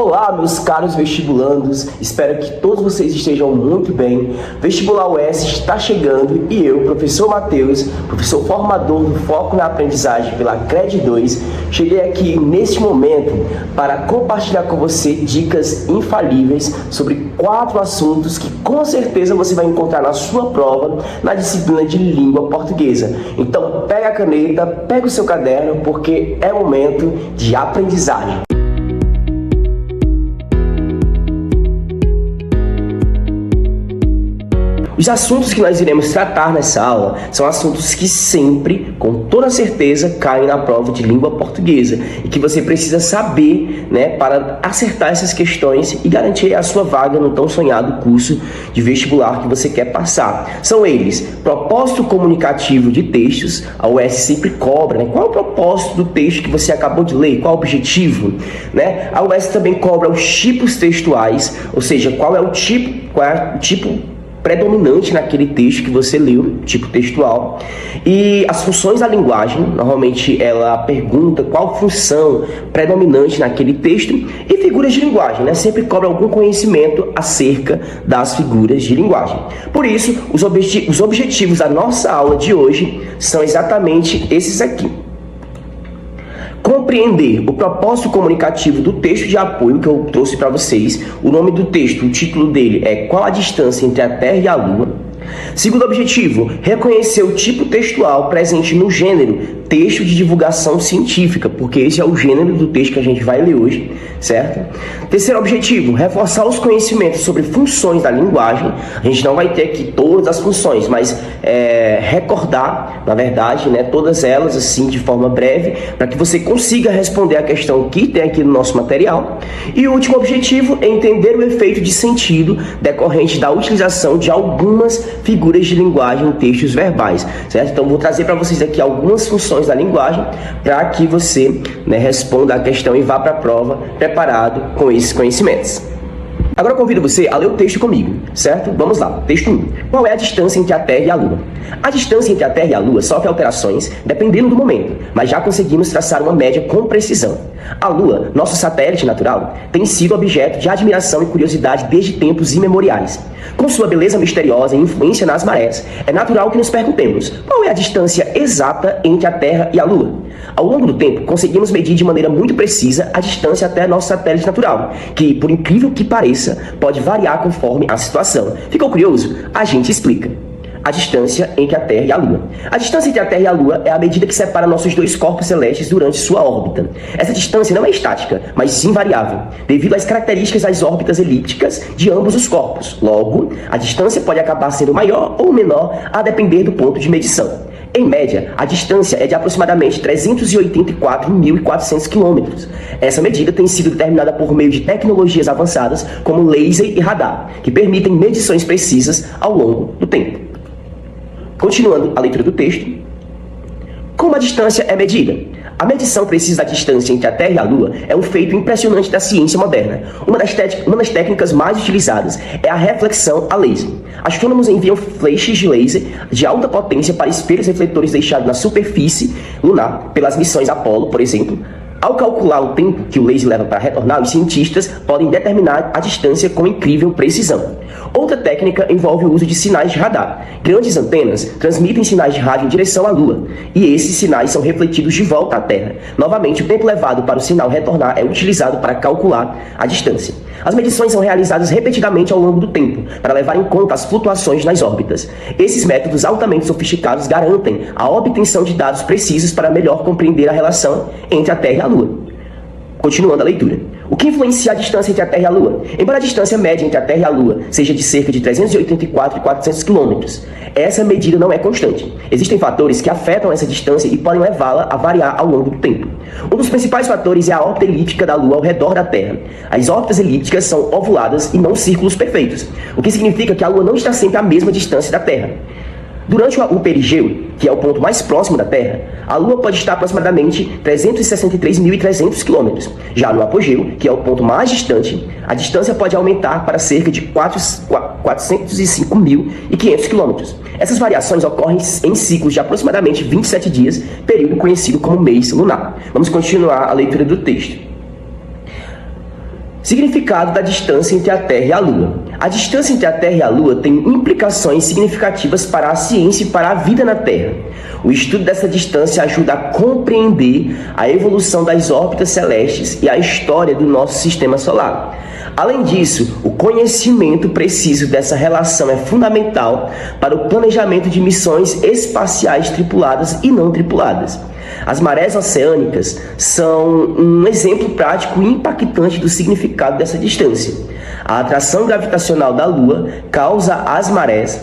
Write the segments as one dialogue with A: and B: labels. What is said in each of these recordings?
A: Olá, meus caros vestibulandos, espero que todos vocês estejam muito bem. Vestibular UES está chegando e eu, professor Matheus, professor formador do Foco na Aprendizagem pela CRED 2, cheguei aqui neste momento para compartilhar com você dicas infalíveis sobre 4 assuntos que com certeza você vai encontrar na sua prova na disciplina de língua portuguesa. Então pega a caneta, pega o seu caderno, porque é momento de aprendizagem. Os assuntos que nós iremos tratar nessa aula são assuntos que sempre, com toda certeza, caem na prova de língua portuguesa e que você precisa saber, para acertar essas questões e garantir a sua vaga no tão sonhado curso de vestibular que você quer passar. São eles: propósito comunicativo de textos. A UES sempre cobra, qual é o propósito do texto que você acabou de ler, qual é o objetivo, A UES também cobra os tipos textuais, ou seja, qual é o tipo predominante naquele texto que você leu, tipo textual, e as funções da linguagem. Normalmente ela pergunta qual função predominante naquele texto, e figuras de linguagem, sempre cobra algum conhecimento acerca das figuras de linguagem. Por isso, os objetivos da nossa aula de hoje são exatamente esses aqui: compreender o propósito comunicativo do texto de apoio que eu trouxe para vocês. O nome do texto, o título dele é Qual a distância entre a Terra e a Lua? Segundo objetivo, reconhecer o tipo textual presente no gênero texto de divulgação científica, porque esse é o gênero do texto que a gente vai ler hoje, certo? Terceiro objetivo, reforçar os conhecimentos sobre funções da linguagem. A gente não vai ter aqui todas as funções, mas recordar, na verdade, todas elas assim de forma breve, para que você consiga responder a questão que tem aqui no nosso material. E o último objetivo é entender o efeito de sentido decorrente da utilização de algumas figuras de linguagem em textos verbais, certo? Então vou trazer para vocês aqui algumas funções da linguagem para que você responda a questão e vá para a prova preparado com esses conhecimentos. Agora eu convido você a ler o texto comigo, certo? Vamos lá. Texto 1. Qual é a distância entre a Terra e a Lua? A distância entre a Terra e a Lua sofre alterações dependendo do momento, mas já conseguimos traçar uma média com precisão. A Lua, nosso satélite natural, tem sido objeto de admiração e curiosidade desde tempos imemoriais. Com sua beleza misteriosa e influência nas marés, é natural que nos perguntemos: qual é a distância exata entre a Terra e a Lua? Ao longo do tempo, conseguimos medir de maneira muito precisa a distância até nosso satélite natural, que, por incrível que pareça, pode variar conforme a situação. Ficou curioso? A gente explica. A distância entre a Terra e a Lua. A distância entre a Terra e a Lua é a medida que separa nossos dois corpos celestes durante sua órbita. Essa distância não é estática, mas sim variável, devido às características das órbitas elípticas de ambos os corpos. Logo, a distância pode acabar sendo maior ou menor a depender do ponto de medição. Em média, a distância é de aproximadamente 384.400 km. Essa medida tem sido determinada por meio de tecnologias avançadas como laser e radar, que permitem medições precisas ao longo do tempo. Continuando a leitura do texto. Como a distância é medida? A medição precisa da distância entre a Terra e a Lua é um feito impressionante da ciência moderna. Uma das técnicas mais utilizadas é a reflexão a laser. Astrônomos enviam flashes de laser de alta potência para espelhos refletores deixados na superfície lunar pelas missões Apollo, por exemplo. Ao calcular o tempo que o laser leva para retornar, os cientistas podem determinar a distância com incrível precisão. Outra técnica envolve o uso de sinais de radar. Grandes antenas transmitem sinais de rádio em direção à Lua, e esses sinais são refletidos de volta à Terra. Novamente, o tempo levado para o sinal retornar é utilizado para calcular a distância. As medições são realizadas repetidamente ao longo do tempo, para levar em conta as flutuações nas órbitas. Esses métodos altamente sofisticados garantem a obtenção de dados precisos para melhor compreender a relação entre a Terra e a Lua. Continuando a leitura. O que influencia a distância entre a Terra e a Lua? Embora a distância média entre a Terra e a Lua seja de cerca de 384.400 km, essa medida não é constante. Existem fatores que afetam essa distância e podem levá-la a variar ao longo do tempo. Um dos principais fatores é a órbita elíptica da Lua ao redor da Terra. As órbitas elípticas são ovuladas e não círculos perfeitos, o que significa que a Lua não está sempre à mesma distância da Terra. Durante o perigeu, que é o ponto mais próximo da Terra, a Lua pode estar aproximadamente 363.300 km. Já no apogeu, que é o ponto mais distante, a distância pode aumentar para cerca de 405.500 km. Essas variações ocorrem em ciclos de aproximadamente 27 dias, período conhecido como mês lunar. Vamos continuar a leitura do texto. Significado da distância entre a Terra e a Lua. A distância entre a Terra e a Lua tem implicações significativas para a ciência e para a vida na Terra. O estudo dessa distância ajuda a compreender a evolução das órbitas celestes e a história do nosso sistema solar. Além disso, o conhecimento preciso dessa relação é fundamental para o planejamento de missões espaciais tripuladas e não tripuladas. As marés oceânicas são um exemplo prático e impactante do significado dessa distância. A atração gravitacional da Lua causa as marés,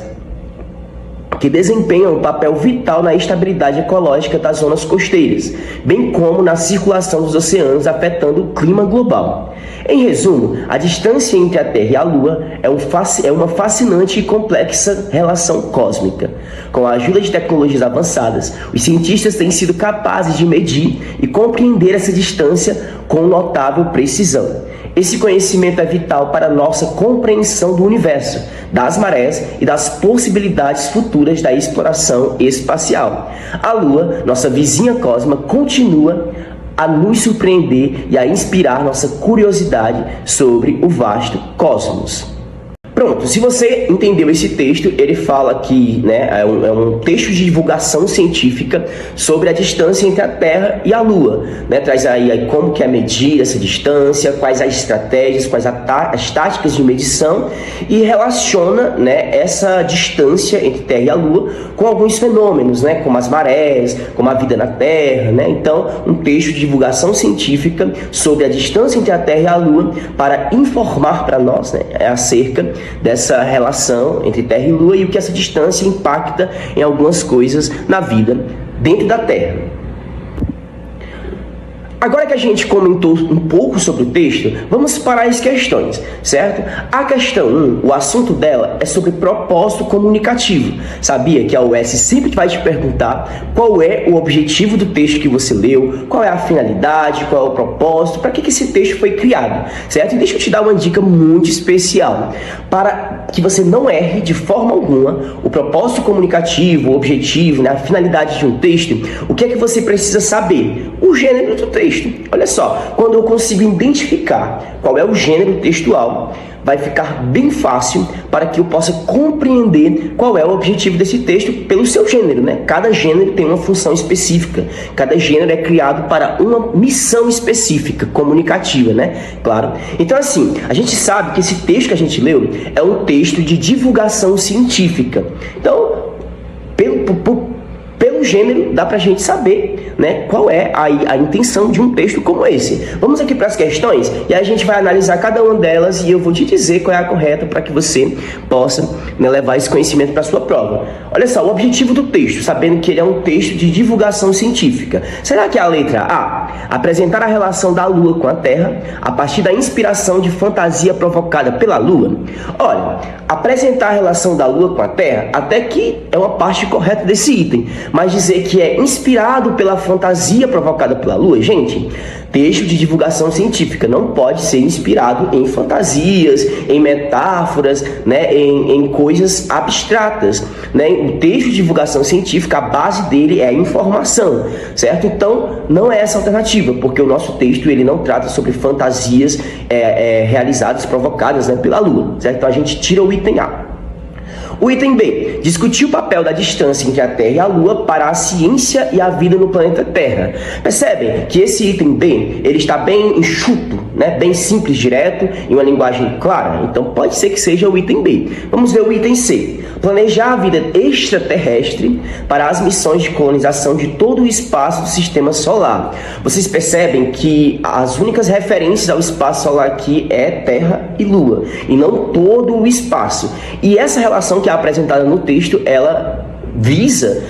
A: que desempenham um papel vital na estabilidade ecológica das zonas costeiras, bem como na circulação dos oceanos, afetando o clima global. Em resumo, a distância entre a Terra e a Lua é uma fascinante e complexa relação cósmica. Com a ajuda de tecnologias avançadas, os cientistas têm sido capazes de medir e compreender essa distância com notável precisão. Esse conhecimento é vital para a nossa compreensão do universo, das marés e das possibilidades futuras da exploração espacial. A Lua, nossa vizinha cósmica, continua a nos surpreender e a inspirar nossa curiosidade sobre o vasto cosmos. Pronto, se você entendeu esse texto, ele fala que é um texto de divulgação científica sobre a distância entre a Terra e a Lua. Traz aí como que é medir essa distância, quais as estratégias, quais as táticas de medição e relaciona essa distância entre Terra e a Lua com alguns fenômenos, como as marés, como a vida na Terra. Então, um texto de divulgação científica sobre a distância entre a Terra e a Lua para informar para nós acerca dessa relação entre Terra e Lua e o que essa distância impacta em algumas coisas na vida dentro da Terra. Agora que a gente comentou um pouco sobre o texto, vamos para as questões, certo? A questão 1, o assunto dela é sobre propósito comunicativo. Sabia que a UES sempre vai te perguntar qual é o objetivo do texto que você leu, qual é a finalidade, qual é o propósito, para que esse texto foi criado, certo? E deixa eu te dar uma dica muito especial, para que você não erre de forma alguma o propósito comunicativo, o objetivo, a finalidade de um texto. O que é que você precisa saber? O gênero do texto. Olha só, quando eu consigo identificar qual é o gênero textual, vai ficar bem fácil para que eu possa compreender qual é o objetivo desse texto pelo seu gênero, Cada gênero tem uma função específica, cada gênero é criado para uma missão específica, comunicativa, Claro. Então, assim, a gente sabe que esse texto que a gente leu é um texto de divulgação científica. Então, pelo gênero, dá pra gente saber qual é a intenção de um texto como esse. Vamos aqui para as questões e a gente vai analisar cada uma delas e eu vou te dizer qual é a correta para que você possa levar esse conhecimento para a sua prova. Olha só, o objetivo do texto, sabendo que ele é um texto de divulgação científica. Será que é a letra A? Apresentar a relação da Lua com a Terra a partir da inspiração de fantasia provocada pela Lua? Olha, apresentar a relação da Lua com a Terra até que é uma parte correta desse item, mas dizer que é inspirado pela fantasia provocada pela Lua, gente, texto de divulgação científica não pode ser inspirado em fantasias, em metáforas, em coisas abstratas, O texto de divulgação científica, a base dele é a informação, certo? Então, não é essa a alternativa, porque o nosso texto ele não trata sobre fantasias realizadas, provocadas pela Lua, certo? Então, a gente tira o item A. O item B, discutir o papel da distância entre a Terra e a Lua para a ciência e a vida no planeta Terra. Percebem que esse item B, ele está bem enxuto, bem simples, direto, em uma linguagem clara. Então pode ser que seja o item B. Vamos ver o item C. Planejar a vida extraterrestre para as missões de colonização de todo o espaço do sistema solar. Vocês percebem que as únicas referências ao espaço solar aqui é Terra e Lua, e não todo o espaço. E essa relação que é apresentada no texto, ela visa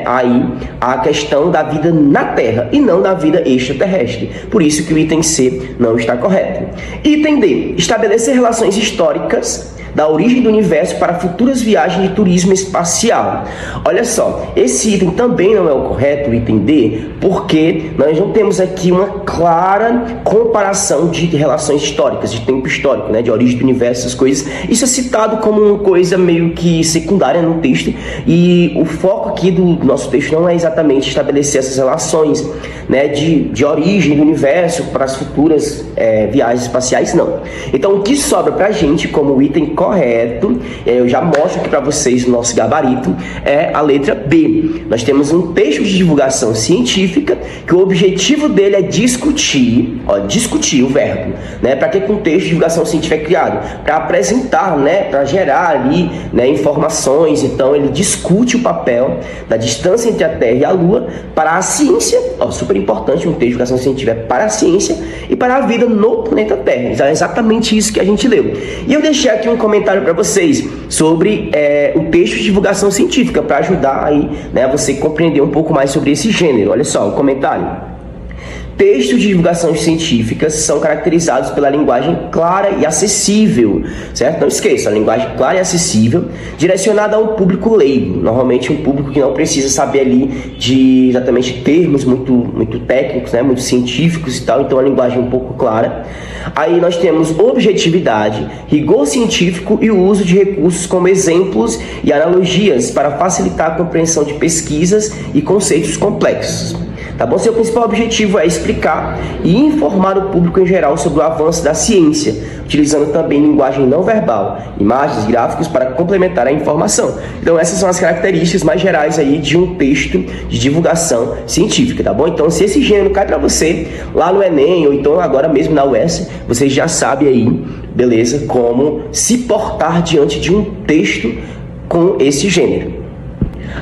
A: aí a questão da vida na Terra e não da vida extraterrestre. Por isso que o item C não está correto. Item D, estabelecer relações históricas da origem do universo para futuras viagens de turismo espacial. Olha só, esse item também não é o correto, o item D, porque nós não temos aqui uma clara comparação de relações históricas, de tempo histórico, né, de origem do universo, essas coisas. Isso é citado como uma coisa meio que secundária no texto, e o foco aqui do nosso texto não é exatamente estabelecer essas relações, né, de origem do universo para as futuras viagens espaciais, não. Então, o que sobra para a gente como item correto, eu já mostro aqui para vocês no nosso gabarito, é a letra B. Nós temos um texto de divulgação científica que o objetivo dele é discutir, discutir o verbo, né? Para que um texto de divulgação científica é criado? Para apresentar, né? Para gerar ali, né, informações. Então, ele discute o papel da distância entre a Terra e a Lua para a ciência, super importante, um texto de divulgação científica para a ciência e para a vida no planeta Terra. Então, é exatamente isso que a gente leu. E eu deixei aqui um comentário para vocês sobre o texto de divulgação científica, para ajudar aí, né, você compreender um pouco mais sobre esse gênero. Olha só o comentário. Textos de divulgação científicas são caracterizados pela linguagem clara e acessível, certo? Não esqueça, a linguagem clara e acessível, direcionada a um público leigo, normalmente um público que não precisa saber ali de exatamente termos muito técnicos, né? Muito científicos e tal, então a linguagem um pouco clara. Aí nós temos objetividade, rigor científico e o uso de recursos como exemplos e analogias para facilitar a compreensão de pesquisas e conceitos complexos. Tá bom? Seu principal objetivo é explicar e informar o público em geral sobre o avanço da ciência, utilizando também linguagem não verbal, imagens, gráficos para complementar a informação. Então essas são as características mais gerais aí de um texto de divulgação científica, tá bom? Então se esse gênero cai para você lá no Enem ou então agora mesmo na UES, você já sabe aí, beleza, como se portar diante de um texto com esse gênero.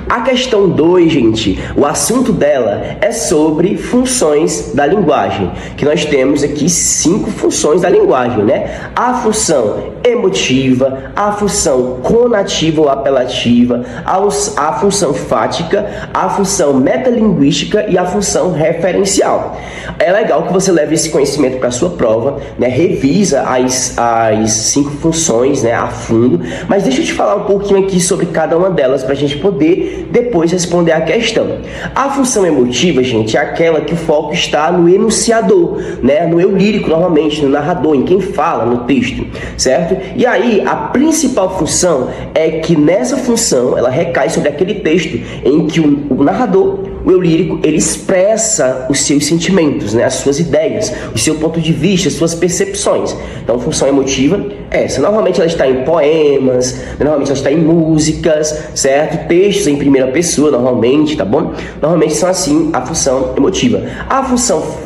A: A questão 2, gente, o assunto dela é sobre funções da linguagem, que nós temos aqui 5 funções da linguagem, né? A função emotiva, a função conativa ou apelativa, a função fática, a função metalinguística e a função referencial. É legal que você leve esse conhecimento para a sua prova, né? Revisa as 5 funções, né, a fundo, mas deixa eu te falar um pouquinho aqui sobre cada uma delas para a gente poder depois responder a questão. A função emotiva, gente, é aquela que o foco está no enunciador, né? No eu lírico, normalmente, no narrador, em quem fala no texto, certo? E aí, a principal função é que nessa função, ela recai sobre aquele texto em que o narrador, o eu lírico, ele expressa os seus sentimentos, né? As suas ideias, o seu ponto de vista, as suas percepções. Então, a função emotiva é essa. Normalmente, ela está em poemas, normalmente ela está em músicas, certo? Textos em primeira pessoa, normalmente, tá bom? Normalmente são assim a função emotiva. A função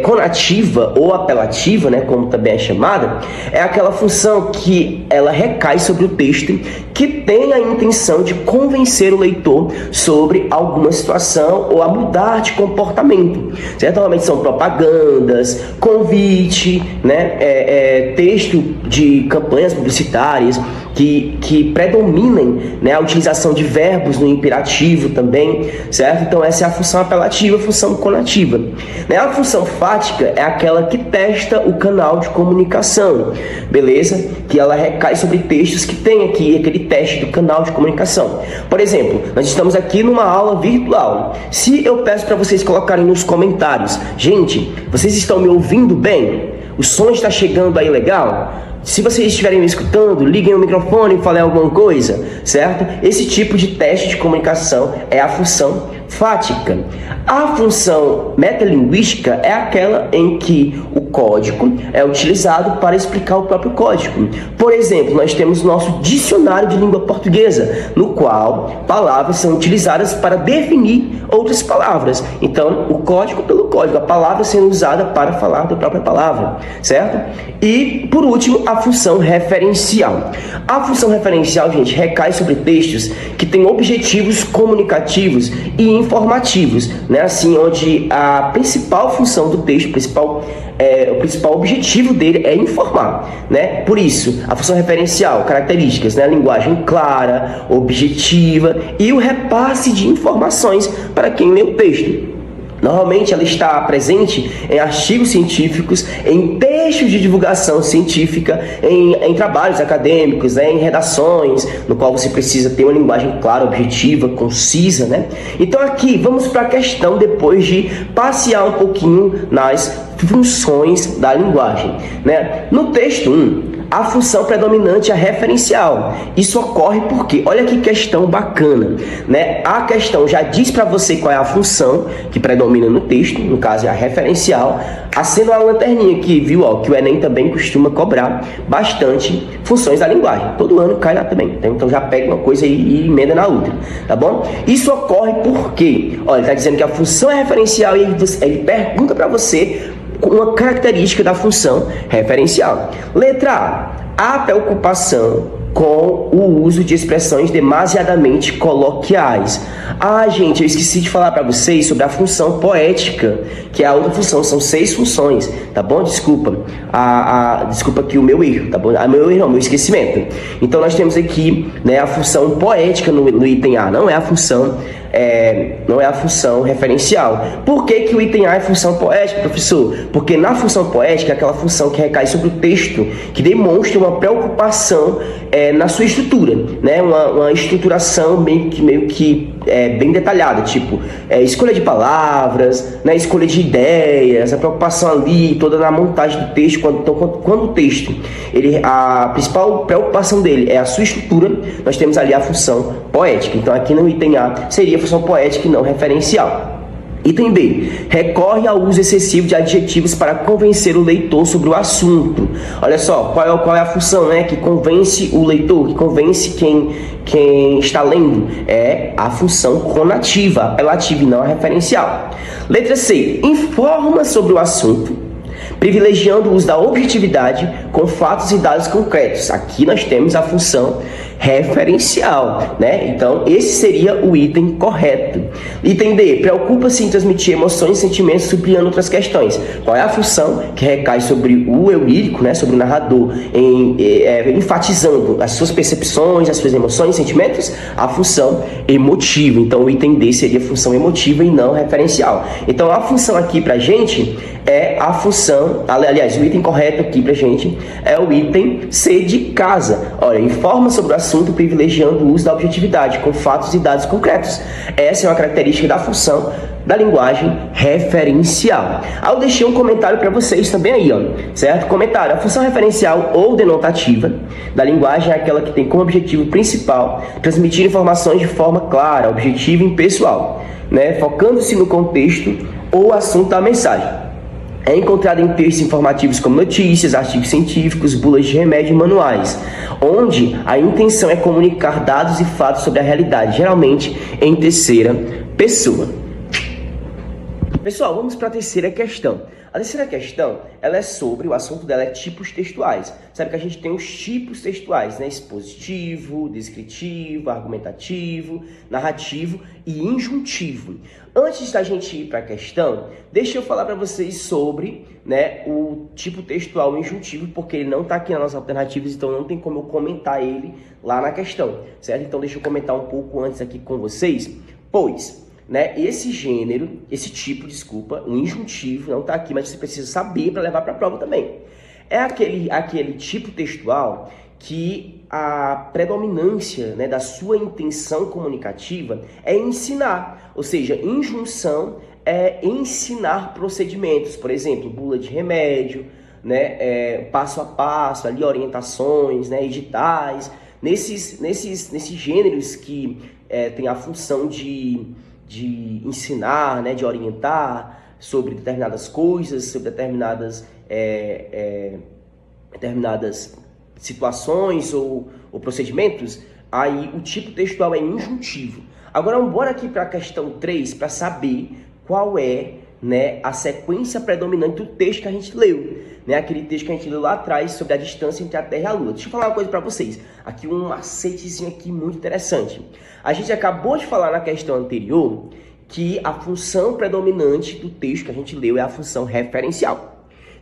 A: conativa ou apelativa, né, como também é chamada, é aquela função que ela recai sobre o texto que tem a intenção de convencer o leitor sobre alguma situação ou a mudar de comportamento, certo? Normalmente são propagandas, convite, né, texto de campanhas publicitárias que predominem, né, a utilização de verbos no imperativo também, certo? Então essa é a função apelativa, a função conativa, né? A função fática é aquela que testa o canal de comunicação, beleza? Que ela recai sobre textos que tem aqui aquele teste do canal de comunicação. Por exemplo, nós estamos aqui numa aula virtual. Se eu peço para vocês colocarem nos comentários, gente, vocês estão me ouvindo bem? O som está chegando aí legal? Se vocês estiverem me escutando, liguem o microfone e falem alguma coisa, certo? Esse tipo de teste de comunicação é a função fática. A função metalinguística é aquela em que o código é utilizado para explicar o próprio código. Por exemplo, nós temos nosso dicionário de língua portuguesa, no qual palavras são utilizadas para definir outras palavras. Então, o código pelo código, a palavra sendo usada para falar da própria palavra, certo? E, por último, a função referencial. A função referencial, gente, recai sobre textos que têm objetivos comunicativos e informativos, né? Assim, onde a principal função do texto, o principal objetivo dele é informar, né? Por isso, a função referencial, características, né? Linguagem clara, objetiva e o repasse de informações para quem lê o texto. Normalmente ela está presente em artigos científicos, em textos de divulgação científica, em trabalhos acadêmicos, em redações, no qual você precisa ter uma linguagem clara, objetiva, concisa, né? Então aqui, vamos para a questão depois de passear um pouquinho nas funções da linguagem, né? No texto 1, a função predominante é a referencial. Isso ocorre porque, olha que questão bacana, né? A questão já diz para você qual é a função que predomina no texto, no caso é a referencial. Acenda uma lanterninha aqui, viu? Ó, que o Enem também costuma cobrar bastante funções da linguagem. Todo ano cai lá também. Então já pega uma coisa e emenda na outra, tá bom? Isso ocorre porque, olha, ele está dizendo que a função é referencial e ele pergunta para você uma característica da função referencial. Letra A, a preocupação com o uso de expressões demasiadamente coloquiais. Ah, gente, eu esqueci de falar para vocês sobre a função poética, que é a outra função, são 6 funções, tá bom? Desculpa, desculpa aqui o meu erro, tá bom? Meu erro não, meu esquecimento. Então nós temos aqui, né, a função poética no item A, não é a função referencial. Por que que o item A é função poética, professor? Porque na função poética é aquela função que recai sobre o texto, que demonstra uma preocupação na sua estrutura, né? Uma estruturação meio que bem detalhada, tipo escolha de palavras, né? Escolha de ideias, a preocupação ali toda na montagem do texto. Quando o texto, a principal preocupação dele é a sua estrutura, nós temos ali a função poética. Então aqui no item A seria a função poética e não referencial. Item B, recorre ao uso excessivo de adjetivos para convencer o leitor sobre o assunto. Olha só, qual é a função, né, que convence o leitor, que convence quem está lendo? É a função conativa, apelativa e não a referencial. Letra C, informa sobre o assunto, privilegiando o uso da objetividade com fatos e dados concretos. Aqui nós temos a função referencial, né? Então, esse seria o item correto. Item D, preocupa-se em transmitir emoções e sentimentos sublinhando outras questões. Qual é a função que recai sobre o eu lírico, né? Sobre o narrador, enfatizando as suas percepções, as suas emoções e sentimentos? A função emotiva. Então, o item D seria a função emotiva e não referencial. Então, a função aqui pra gente é a função, aliás, o item correto aqui pra gente é o item C de casa. Olha, informa sobre o assunto privilegiando o uso da objetividade com fatos e dados concretos. Essa é uma característica da função da linguagem referencial. Eu deixei um comentário para vocês também aí, ó, certo? Comentário: a função referencial ou denotativa da linguagem é aquela que tem como objetivo principal transmitir informações de forma clara, objetiva e impessoal, né? Focando-se no contexto ou assunto da mensagem. É encontrado em textos informativos como notícias, artigos científicos, bulas de remédio e manuais, onde a intenção é comunicar dados e fatos sobre a realidade, geralmente em terceira pessoa. Pessoal, vamos para a terceira questão. A terceira questão, ela é sobre, o assunto dela é tipos textuais. Sabe que a gente tem os tipos textuais, né? Expositivo, descritivo, argumentativo, narrativo e injuntivo. Antes da gente ir para a questão, deixa eu falar para vocês sobre, né, o tipo textual injuntivo, porque ele não está aqui nas nossas alternativas, então não tem como eu comentar ele lá na questão, certo? Então deixa eu comentar um pouco antes aqui com vocês, pois, né, esse tipo, o injuntivo, não está aqui, mas você precisa saber para levar para a prova também. É aquele tipo textual que a predominância, né, da sua intenção comunicativa é ensinar, ou seja, injunção é ensinar procedimentos, por exemplo, bula de remédio, né, passo a passo, ali, orientações, né, editais, nesses gêneros que tem a função de ensinar, né, de orientar sobre determinadas coisas, sobre determinadas situações ou procedimentos, aí o tipo textual é injuntivo. Agora vamos embora aqui para a questão 3 para saber qual é, né, a sequência predominante do texto que a gente leu, né, aquele texto que a gente leu lá atrás sobre a distância entre a Terra e a Lua. Deixa eu falar uma coisa para vocês, aqui um macetezinho aqui muito interessante. A gente acabou de falar na questão anterior que a função predominante do texto que a gente leu é a função referencial.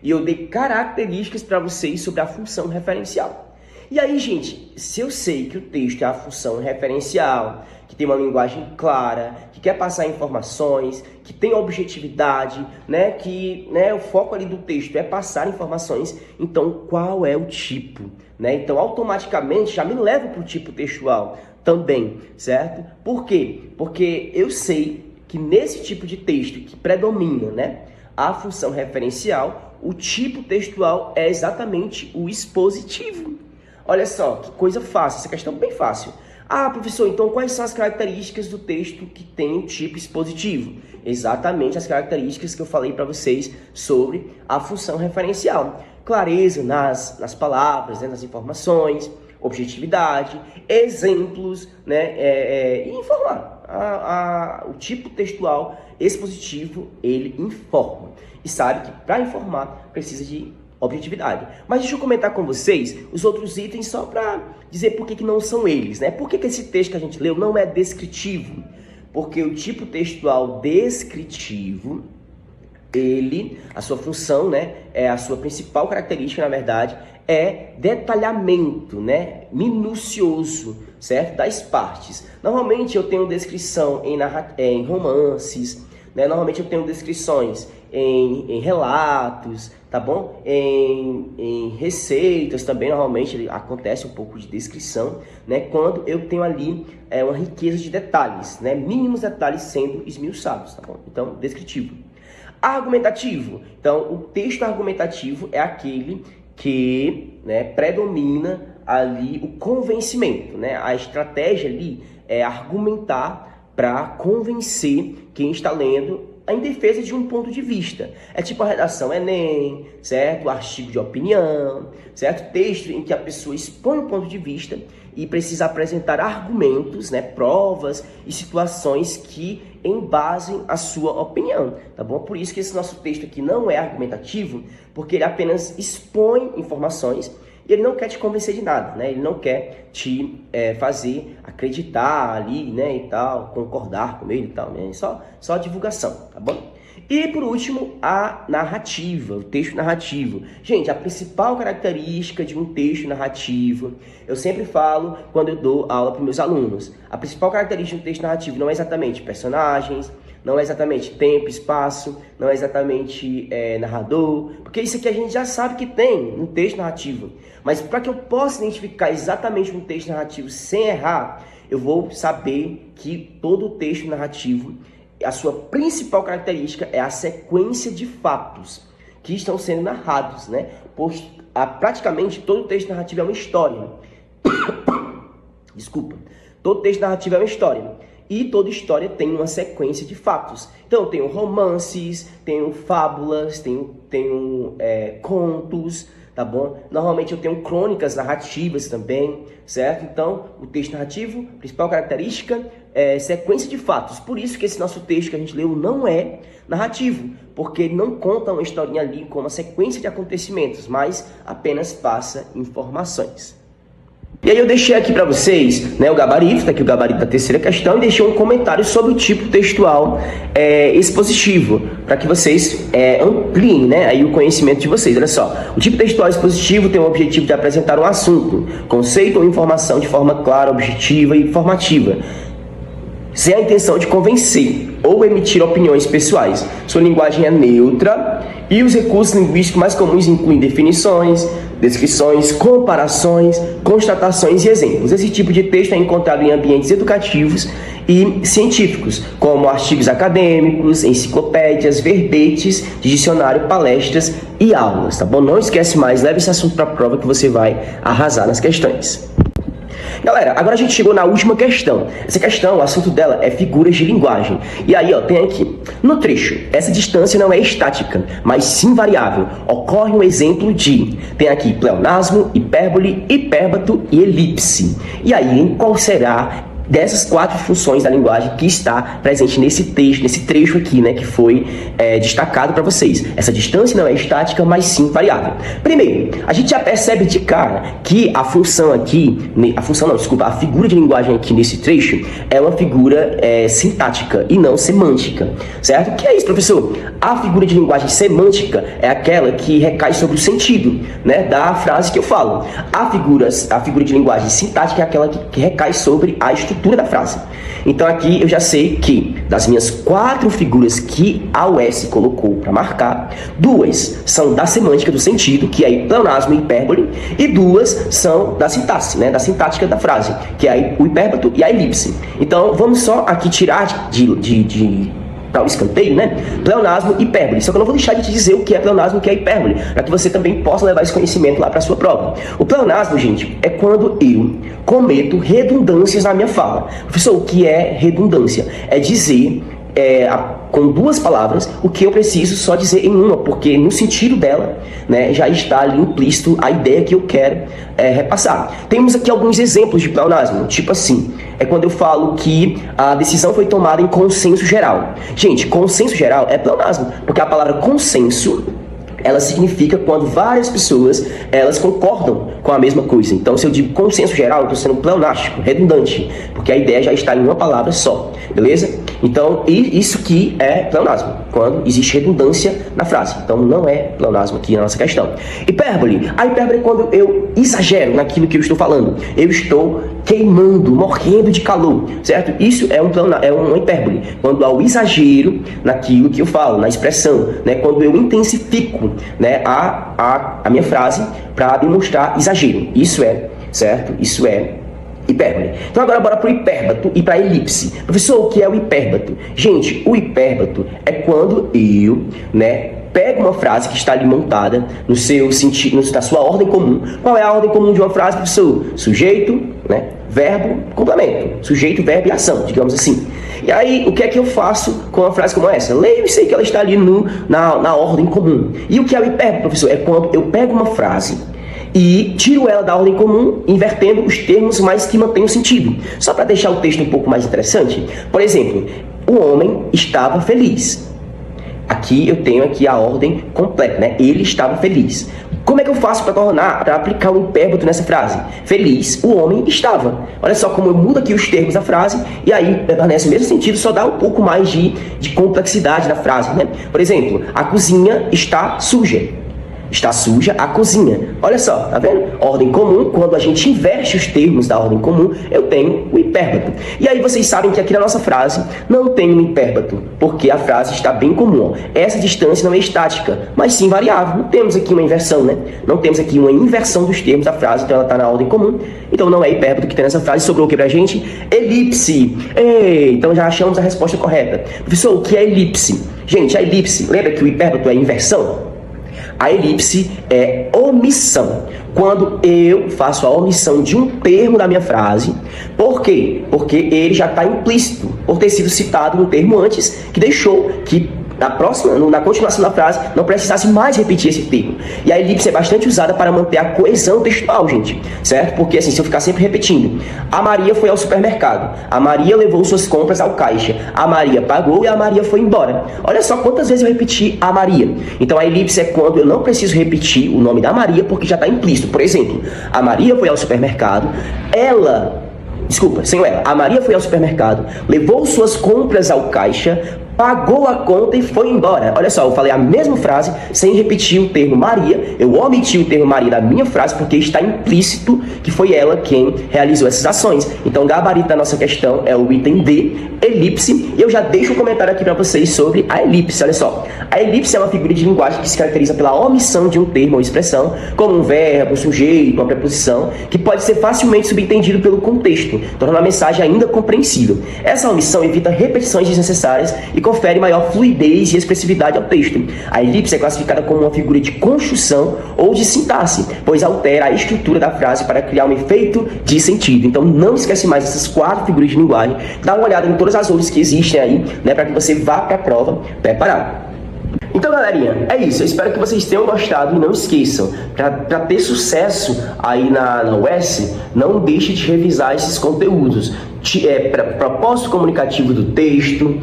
A: E eu dei características para vocês sobre a função referencial. E aí, gente, se eu sei que o texto é a função referencial, que tem uma linguagem clara, que quer passar informações, que tem objetividade, né? Que, né, o foco ali do texto é passar informações. Então, qual é o tipo? Né? Então, automaticamente, já me leva para o tipo textual também, certo? Por quê? Porque eu sei que nesse tipo de texto que predomina, né, a função referencial, o tipo textual é exatamente o expositivo. Olha só, que coisa fácil, essa questão é bem fácil. Ah, professor, então quais são as características do texto que tem o tipo expositivo? Exatamente as características que eu falei para vocês sobre a função referencial. Clareza nas palavras, né, nas informações, objetividade, exemplos, né, e informar. O tipo textual expositivo, ele informa. E sabe que para informar precisa de objetividade. Mas deixa eu comentar com vocês os outros itens só para dizer por que não são eles, né? Por que esse texto que a gente leu não é descritivo? Porque o tipo textual descritivo, a sua função, né, a sua principal característica, na verdade, é detalhamento, né, minucioso, certo? Das partes. Normalmente eu tenho descrição em romances, né? Normalmente eu tenho descrições em relatos, tá bom? Em receitas também, normalmente acontece um pouco de descrição, né? Quando eu tenho ali uma riqueza de detalhes, né? Mínimos detalhes sendo esmiuçados, tá bom? Então, descritivo. Argumentativo. Então, o texto argumentativo é aquele que, né, predomina ali o convencimento, né? A estratégia ali é argumentar para convencer quem está lendo em defesa de um ponto de vista. É tipo a redação Enem, certo? O artigo de opinião, certo? Texto em que a pessoa expõe um ponto de vista e precisa apresentar argumentos, né, provas e situações que embasem a sua opinião, tá bom? Por isso que esse nosso texto aqui não é argumentativo, porque ele apenas expõe informações e ele não quer te convencer de nada, né? Ele não quer te fazer acreditar ali, né, e tal, concordar com ele e tal, né? Só divulgação, tá bom? E por último, a narrativa, o texto narrativo. Gente, a principal característica de um texto narrativo, eu sempre falo quando eu dou aula para meus alunos, a principal característica de um texto narrativo não é exatamente personagens, não é exatamente tempo, espaço, não é exatamente narrador, porque isso aqui a gente já sabe que tem no texto narrativo. Mas para que eu possa identificar exatamente um texto narrativo sem errar, eu vou saber que todo texto narrativo, a sua principal característica é a sequência de fatos que estão sendo narrados, né? Pois praticamente todo texto narrativo é uma história. Desculpa. Todo texto narrativo é uma história. E toda história tem uma sequência de fatos. Então, eu tenho romances, tenho fábulas, tenho contos, tá bom? Normalmente eu tenho crônicas narrativas também, certo? Então, o texto narrativo, principal característica, é sequência de fatos. Por isso que esse nosso texto que a gente leu não é narrativo, porque ele não conta uma historinha ali com uma sequência de acontecimentos, mas apenas passa informações. E aí eu deixei aqui para vocês, né, o gabarito, tá aqui o gabarito da terceira questão, e deixei um comentário sobre o tipo textual expositivo, para que vocês ampliem, né, aí o conhecimento de vocês. Olha só, o tipo textual expositivo tem o objetivo de apresentar um assunto, conceito ou informação de forma clara, objetiva e informativa, sem a intenção de convencer ou emitir opiniões pessoais. Sua linguagem é neutra e os recursos linguísticos mais comuns incluem definições, descrições, comparações, constatações e exemplos. Esse tipo de texto é encontrado em ambientes educativos e científicos, como artigos acadêmicos, enciclopédias, verbetes, dicionário, palestras e aulas, tá bom? Não esquece mais, leve esse assunto para a prova que você vai arrasar nas questões. Galera, agora a gente chegou na última questão. Essa questão, o assunto dela é figuras de linguagem. E aí, ó, tem aqui. No trecho, essa distância não é estática, mas sim variável. Ocorre um exemplo de... Tem aqui pleonasmo, hipérbole, hipérbato e elipse. E aí, qual será dessas quatro funções da linguagem que está presente nesse texto, nesse trecho aqui, né, que foi destacado para vocês? Essa distância não é estática, mas sim variável. Primeiro, a gente já percebe de cara que a função aqui, a figura de linguagem aqui nesse trecho é uma figura sintática e não semântica, certo? O que é isso, professor? A figura de linguagem semântica é aquela que recai sobre o sentido, né, da frase que eu falo. A figura de linguagem sintática é aquela que recai sobre a estrutura. estrutura da frase. Então aqui eu já sei que das minhas 4 figuras que a UES colocou para marcar, 2 são da semântica do sentido, que é pleonasmo e hipérbole, e 2 são da sintaxe, né, da sintática da frase, que é o hipérbato e a elipse. Então vamos só aqui tirar para o escanteio, né? Pleonasmo e hipérbole. Só que eu não vou deixar de te dizer o que é pleonasmo e o que é hipérbole, para que você também possa levar esse conhecimento lá para a sua prova. O pleonasmo, gente, é quando eu cometo redundâncias na minha fala. Professor, o que é redundância? É dizer com 2 palavras o que eu preciso só dizer em uma, porque no sentido dela, né, já está ali implícito a ideia que eu quero repassar. Temos aqui alguns exemplos de pleonasmo, tipo assim, é quando eu falo que a decisão foi tomada em consenso geral. Gente, consenso geral é pleonasmo, porque a palavra consenso, ela significa quando várias pessoas, elas concordam com a mesma coisa. Então, se eu digo consenso geral, eu estou sendo pleonástico, redundante, porque a ideia já está em uma palavra só, beleza? Então, isso que é pleonasmo, quando existe redundância na frase. Então, não é pleonasmo aqui na nossa questão. Hipérbole. A hipérbole é quando eu exagero naquilo que eu estou falando. Eu estou queimando, morrendo de calor, certo? Isso é uma hipérbole, quando há o exagero naquilo que eu falo, na expressão, né? Quando eu intensifico, né, a minha frase para demonstrar exagero. Isso é, certo? Isso é hipérbole. Então agora bora para o hipérbato e para a elipse. Professor, o que é o hipérbato? Gente, o hipérbato é quando eu, né, pego uma frase que está ali montada no seu sentido, na sua ordem comum. Qual é a ordem comum de uma frase, professor? Sujeito, né, verbo, complemento. Sujeito, verbo e ação, digamos assim. E aí, o que é que eu faço com uma frase como essa? Leio e sei que ela está ali na ordem comum. E o que é o hipérbole, professor? É quando eu pego uma frase e tiro ela da ordem comum, invertendo os termos, mas que mantém o sentido. Só para deixar o texto um pouco mais interessante. Por exemplo, o homem estava feliz. Aqui eu tenho aqui a ordem completa, né? Ele estava feliz. Como é que eu faço para aplicar o hipérbato nessa frase? Feliz, o homem estava. Olha só como eu mudo aqui os termos da frase e aí permanece o mesmo sentido, só dá um pouco mais de complexidade na frase, né? Por exemplo, a cozinha está suja. Está suja a cozinha. Olha só, tá vendo? Ordem comum, quando a gente inverte os termos da ordem comum, eu tenho o hipérbato. E aí vocês sabem que aqui na nossa frase não tem um hipérbato, porque a frase está bem comum. Essa distância não é estática, mas sim variável. Não temos aqui uma inversão, né? Não temos aqui uma inversão dos termos da frase, então ela está na ordem comum. Então não é hipérbato que tem nessa frase. Sobrou o que pra gente? Elipse. Ei, então já achamos a resposta correta. Professor, o que é elipse? Gente, a elipse, lembra que o hipérbato é inversão? A elipse é omissão. Quando eu faço a omissão de um termo da minha frase, por quê? Porque ele já está implícito, por ter sido citado no termo antes, que deixou que na continuação da frase não precisasse mais repetir esse termo. E a elipse é bastante usada para manter a coesão textual, gente, certo? Porque assim, se eu ficar sempre repetindo, a Maria foi ao supermercado, a Maria levou suas compras ao caixa, a Maria pagou e a Maria foi embora. Olha só quantas vezes eu repeti a Maria. Então a elipse é quando eu não preciso repetir o nome da Maria porque já está implícito. Por exemplo, a Maria foi ao supermercado, sem ela. A Maria foi ao supermercado, levou suas compras ao caixa, pagou a conta e foi embora. Olha só, eu falei a mesma frase sem repetir o termo Maria. Eu omiti o termo Maria da minha frase porque está implícito que foi ela quem realizou essas ações. Então, o gabarito da nossa questão é o item D, elipse. E eu já deixo um comentário aqui para vocês sobre a elipse. Olha só, a elipse é uma figura de linguagem que se caracteriza pela omissão de um termo ou expressão, como um verbo, um sujeito, uma preposição, que pode ser facilmente subentendido pelo contexto, tornando a mensagem ainda compreensível. Essa omissão evita repetições desnecessárias e confere maior fluidez e expressividade ao texto. A elipse é classificada como uma figura de construção ou de sintaxe, pois altera a estrutura da frase para criar um efeito de sentido. Então não esquece mais essas 4 figuras de linguagem, dá uma olhada em todas as outras que existem aí, né, para que você vá para a prova preparado. Então, galerinha, é isso. Eu espero que vocês tenham gostado e não esqueçam, para ter sucesso aí na UES, não deixe de revisar esses conteúdos. Propósito comunicativo do texto,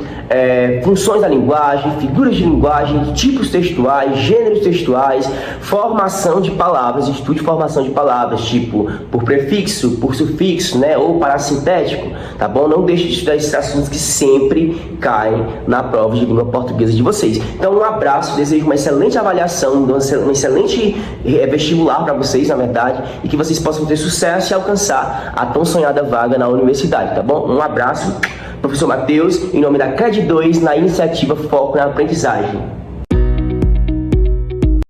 A: funções da linguagem, figuras de linguagem, tipos textuais, gêneros textuais, formação de palavras, estude formação de palavras, tipo por prefixo, por sufixo, né, ou parassintético, tá bom? Não deixe de estudar esses assuntos que sempre caem na prova de língua portuguesa de vocês. Então, um abraço, desejo uma excelente avaliação, um excelente vestibular para vocês, na verdade, e que vocês possam ter sucesso e alcançar a tão sonhada vaga na universidade. aprendizado, tá bom? Um abraço, professor Matheus, em nome da CRED 2, na iniciativa Foco na Aprendizagem.